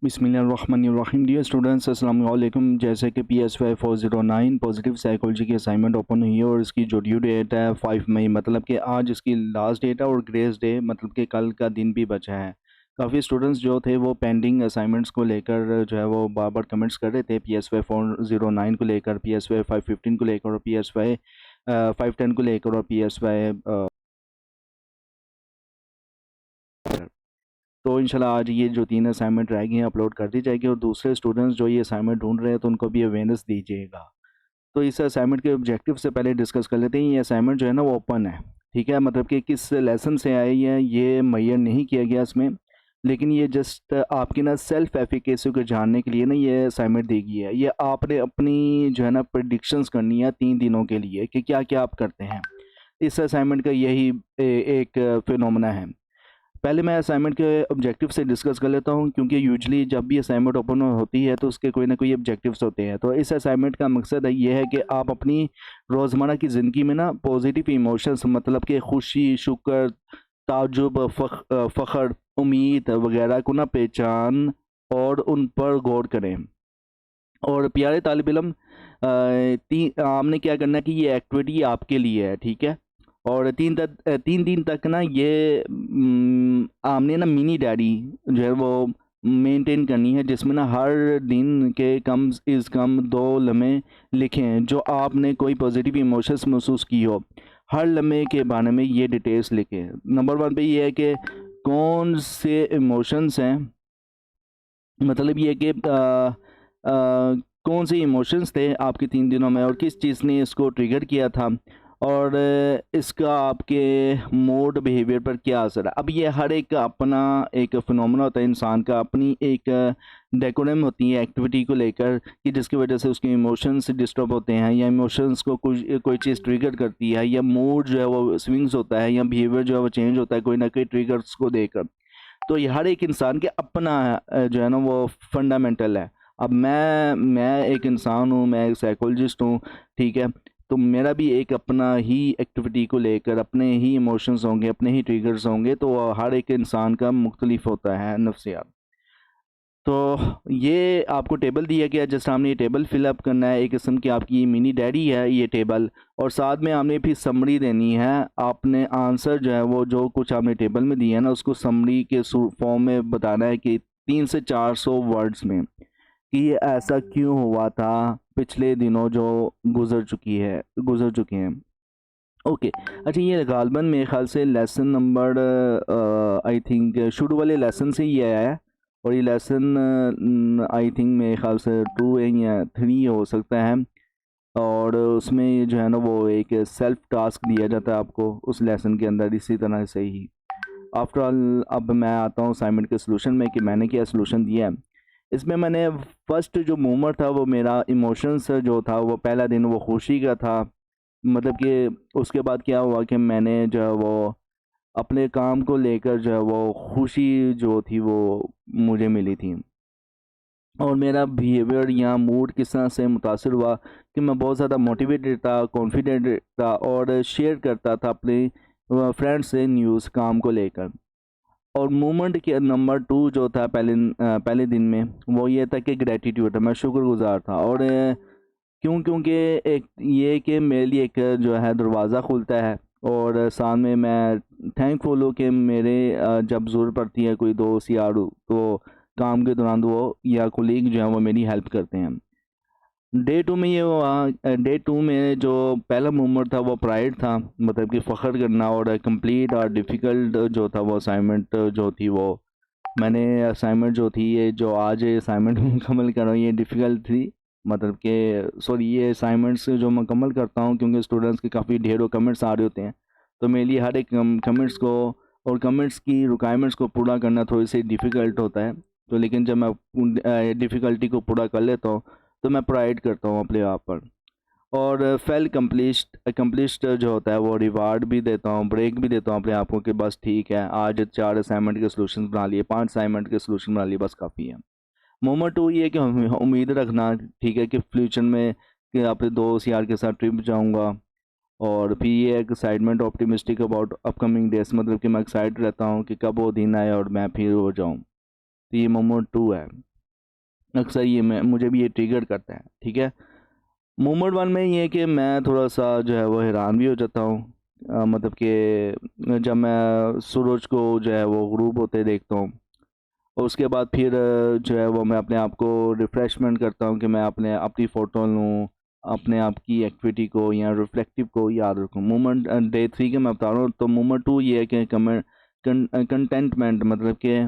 बिस्मिल्लाहिर्रहमानिर्रहीम। Dear students, अस्सलाम वालेकुम। जैसे कि PSY 409 पॉजिटिव साइकोलॉजी की असाइनमेंट ओपन हुई है और इसकी जो ड्यू डेट है 5 मई, मतलब कि आज इसकी लास्ट डेट है और ग्रेस डे मतलब कि कल का दिन भी बचा है। काफ़ी स्टूडेंट्स जो थे वो पेंडिंग असाइनमेंट्स को लेकर जो है वो बार बार कमेंट्स कर रहे थे। PSY 409 को लेकर, PSY 515 को लेकर और PSY 510 को लेकर और PSY तो इंशाल्लाह आज ये जो 3 असाइनमेंट रह गई हैं अपलोड कर दी जाएगी और दूसरे स्टूडेंट्स जो ये असाइनमेंट ढूंढ रहे हैं तो उनको भी अवेयरनेस दीजिएगा। तो इस असाइनमेंट के ऑब्जेक्टिव से पहले डिस्कस कर लेते हैं। ये असाइनमेंट जो है ना वो ओपन है, ठीक है, मतलब कि किस लेसन से आई है ये मुय्यन नहीं किया गया इसमें, लेकिन ये जस्ट आपकी ना सेल्फ एफिकेसी को जानने के लिए ना ये असाइनमेंट दी गई है। ये आपने अपनी जो है ना प्रिडिक्शंस करनी है 3 दिनों के लिए कि क्या क्या आप करते हैं। इस असाइनमेंट का यही एक फिनोमेना है। पहले मैं असाइनमेंट के ऑब्जेक्टिव से डिस्कस कर लेता हूं, क्योंकि यूजुअली जब भी असाइनमेंट ओपन होती है तो उसके कोई ना कोई ऑब्जेक्टिव्स होते हैं। तो इस असाइनमेंट का मकसद है ये है कि आप अपनी रोज़मर्रा की ज़िंदगी में ना पॉजिटिव इमोशंस, मतलब कि खुशी, शुक्र, ताज्जुब, फ़ख्र, उम्मीद वगैरह को ना पहचान और उन पर गौर करें। और प्यारे तालिब इल्म, आपने क्या करना है कि ये एक्टिविटी आपके लिए है, ठीक है। और 3 दिन तक ना ये आपने ना मिनी डायरी जो है वो मेंटेन करनी है, जिसमें ना हर दिन के कम इज़ कम 2 लम्हे लिखें जो आपने कोई पॉजिटिव इमोशंस महसूस की हो। हर लम्हे के बारे में ये डिटेल्स लिखें। नंबर 1 पे ये है कि कौन से इमोशंस हैं, मतलब ये कि कौन से इमोशंस थे आपके 3 दिनों में और किस चीज़ ने इसको ट्रिगर किया था, और इसका आपके मूड बिहेवियर पर क्या असर है। अब ये हर एक का अपना एक फिनोमेना होता है, इंसान का अपनी एक डेकोरम होती है एक्टिविटी को लेकर कि जिसकी वजह से उसके इमोशंस डिस्टर्ब होते हैं या इमोशंस को कुछ कोई चीज़ ट्रिगर करती है या मूड जो है वो स्विंग्स होता है या बिहेवियर जो है वो चेंज होता है कोई ना कोई ट्रिगर्स को देकर। तो ये हर एक इंसान के अपना जो है ना वो फंडामेंटल है। अब मैं एक इंसान हूँ, मैं एक साइकोलॉजिस्ट हूँ, ठीक है। तो मेरा भी एक अपना ही एक्टिविटी को लेकर अपने ही इमोशंस होंगे, अपने ही ट्रिगर्स होंगे। तो हर एक इंसान का मुख्तलिफ होता है नफ्सियात। तो ये आपको टेबल दिया गया है, जिस सामने ये टेबल फिलअप करना है। एक किस्म की आपकी मिनी डायरी है ये टेबल, और साथ में आपने फिर समरी देनी है। आपने आंसर जो है वो जो कुछ आपने टेबल में दिया है ना उसको समरी के फॉर्म में बताना है कि 300 से 400 वर्ड्स में कि ये ऐसा क्यों हुआ था पिछले दिनों जो गुजर चुके हैं। ओके। अच्छा, ये गालबन मेरे ख्याल से लेसन नंबर आई थिंक शुरू वाले लेसन से ही आया है, और ये लेसन आई थिंक मेरे ख्याल से 2 है या 3 हो सकता है। और उसमें ये जो है ना वो एक सेल्फ टास्क दिया जाता है आपको उस लेसन के अंदर, इसी तरह से ही। आफ्टर ऑल अब मैं आता हूँ असाइनमेंट के सोल्यूशन में कि मैंने क्या सोल्यूशन दिया है। इसमें मैंने फर्स्ट जो मूवमेंट था वो मेरा इमोशंस जो था वो पहला दिन वो खुशी का था। मतलब कि उसके बाद क्या हुआ कि मैंने जो है वो अपने काम को लेकर जो है वो खुशी जो थी वो मुझे मिली थी। और मेरा बिहेवियर या मूड किस तरह से मुतासर हुआ कि मैं बहुत ज़्यादा मोटिवेटेड था, कॉन्फिडेंट था और शेयर करता था अपने फ्रेंड्स से न्यूज़ काम को लेकर। और मूवमेंट के नंबर 2 जो था पहले दिन में वो ये था कि ग्रेटिट्यूड, मैं शुक्रगुजार था। और क्योंकि एक ये कि मेरे लिए एक जो है दरवाज़ा खुलता है, और साथ में मैं थैंकफुल हूँ कि मेरे जब ज़रूरत पड़ती है कोई दोस्त यार तो काम के दौरान वो या कोलीग जो है वो मेरी हेल्प करते हैं। डे 2 में ये हुआ, डे 2 में जो पहला मूवमेंट था वो प्राइड था, मतलब कि फ़ख्र करना। और कंप्लीट और डिफ़िकल्ट जो था वो असाइनमेंट जो थी वो मैंने असाइनमेंट जो थी ये जो आज असाइनमेंट मुकम्मल कर रहा हूँ ये डिफ़िकल्ट थी। मतलब कि सॉरी, ये असाइनमेंट्स जो मुकम्मल करता हूँ क्योंकि स्टूडेंट्स के काफ़ी ढेरों कमेंट्स आ रहे होते हैं, तो मेरे लिए हर एक कमेंट्स को और कमेंट्स की रिक्वायरमेंट्स को पूरा करना थोड़ी सी डिफ़िकल्ट होता है। तो लेकिन जब मैं डिफ़िकल्टी को पूरा कर लेता हूँ तो मैं प्राइड करता हूँ अपने आप पर। और फेल अकम्पलिश्ड जो होता है वो रिवार्ड भी देता हूँ, ब्रेक भी देता हूँ अपने आप को कि बस ठीक है, आज 4 असाइनमेंट के सॉल्यूशन बना लिए, 5 असाइनमेंट के सॉल्यूशन बना लिए, बस काफ़ी है। मोमेंट 2 ये है कि उम्मीद रखना, ठीक है, कि फ्यूचर में कि अपने दोस्त यार के साथ ट्रिप जाऊँगा। और फिर ये excitement optimistic about upcoming days, मतलब कि मैं एक्साइटेड रहता हूँ कि कब वो दिन आए और मैं फिर हो जाऊँ। तो ये मोमेंट 2 है। अक्सर ये मुझे भी ये ट्रिगर करता है, ठीक है। मोमेंट वन में ये है कि मैं थोड़ा सा जो है वो हैरान भी हो जाता हूँ, मतलब कि जब मैं सूरज को जो है वो गुरूब होते देखता हूँ, और उसके बाद फिर जो है वो मैं अपने आप को रिफ़्रेशमेंट करता हूँ कि मैं अपनी फ़ोटो लूँ, अपने आप की एक्टिविटी को या रिफ्लेक्टिव को याद रखूँ। मोमेंट डे 3 के मैं बता रहा हूँ, तो मोमेंट 2 ये है कि कंटेंटमेंट, मतलब कि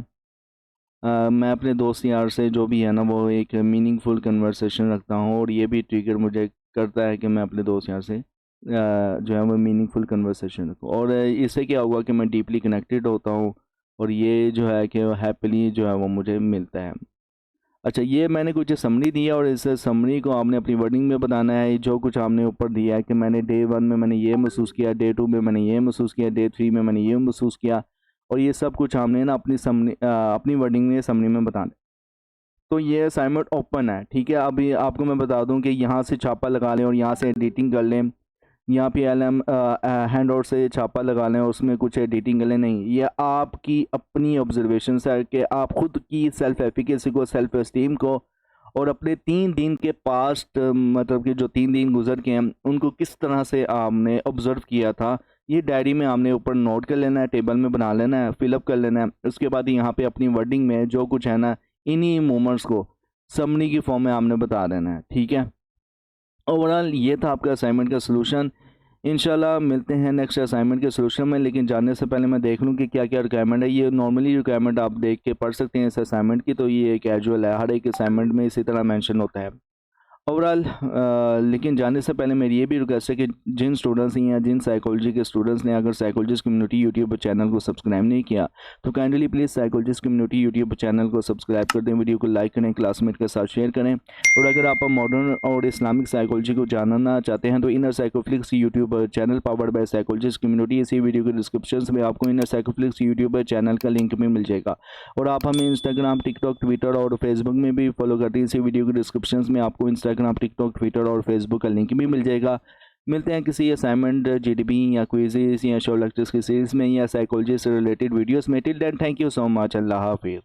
मैं अपने दोस्त यार से जो भी है ना वो एक मीनिंगफुल कन्वर्सेशन रखता हूँ, और ये भी ट्रिगर मुझे करता है कि मैं अपने दोस्त यार से जो है वो मीनिंगफुल कन्वर्सेशन रखूँ, और इससे क्या होगा कि मैं डीपली कनेक्टेड होता हूँ, और ये जो है कि हैप्पीली जो है वो मुझे मिलता है। अच्छा, ये मैंने कुछ समरी दी है, और इस समरी को आपने अपनी वर्डिंग में बताना है। जो कुछ आपने ऊपर दिया है कि मैंने डे 1 में मैंने ये महसूस किया, डे 2 में मैंने ये महसूस किया, डे 3 में मैंने ये महसूस किया, और ये सब कुछ आपने ना अपनी वर्डिंग में समरी में बताना है। तो ये असाइनमेंट ओपन है, ठीक है। अभी आपको मैं बता दूं कि यहाँ से छापा लगा लें और यहाँ से एडिटिंग कर लें, यहाँ पे LM हैंड आउट से छापा लगा लें और उसमें कुछ एडिटिंग कर लें, नहीं, ये आपकी अपनी ऑब्जर्वेशन है कि आप खुद की सेल्फ एफिकेसी को, सेल्फ एस्टीम को, और अपने 3 दिन के पास्ट, मतलब कि जो 3 दिन गुजर के हैं उनको किस तरह से आपने ऑब्जर्व किया था, ये डायरी में आपने ऊपर नोट कर लेना है, टेबल में बना लेना है, फिलअप कर लेना है। उसके बाद यहाँ पे अपनी वर्डिंग में जो कुछ है ना, इन्हीं मोमेंट्स को समरी की फॉर्म में आपने बता देना है, ठीक है। ओवरऑल ये था आपका असाइनमेंट का सलूशन। इंशाल्लाह मिलते हैं नेक्स्ट असाइनमेंट के सलूशन में, लेकिन जानने से पहले मैं देख लूँ कि क्या क्या रिक्वायरमेंट है। ये नॉर्मली रिक्वायरमेंट आप देख के पढ़ सकते हैं इस असाइनमेंट की, तो ये कैजुअल है, हर एक असाइनमेंट में इसी तरह मेंशन होता है ओवरऑल। लेकिन जाने से पहले मेरी ये भी रिक्वेस्ट है कि जिन स्टूडेंट्स या जिन साइकोलॉजी के स्टूडेंट्स ने अगर साइकोलॉजिस्ट कम्युनिटी यूट्यूब चैनल को सब्सक्राइब नहीं किया, तो kindly please psychologist community YouTube channel को सब्सक्राइब कर दें, वीडियो को लाइक करें, क्लासमेट के साथ शेयर करें। और अगर आप मॉडर्न और इस्लामिक साइकोलॉजी को जानना चाहते हैं तो inner Psychoflix YouTube channel powered by psychologist community, इसी वीडियो के डिस्क्रिप्शन में आपको इनर साइकोफ्लिक्स यूट्यूब चैनल का लिंक भी मिल जाएगा। और आप हमें इंस्टाग्राम, टिकटॉक, ट्विटर और फेसबुक में भी फॉलो करते हैं, इसी वीडियो के डिस्क्रिप्शन में आपको इंस्टाग्राम, टिकटॉक, ट्विटर और फेसबुक का लिंक भी मिल जाएगा। मिलते हैं किसी असाइनमेंट, GDP या क्विज़ेस या शो लेक्चर्स की सीरीज़ में, या साइकोलॉजी से रिलेटेड वीडियोस में। Till then thank you so much, अल्लाह हाफिज़।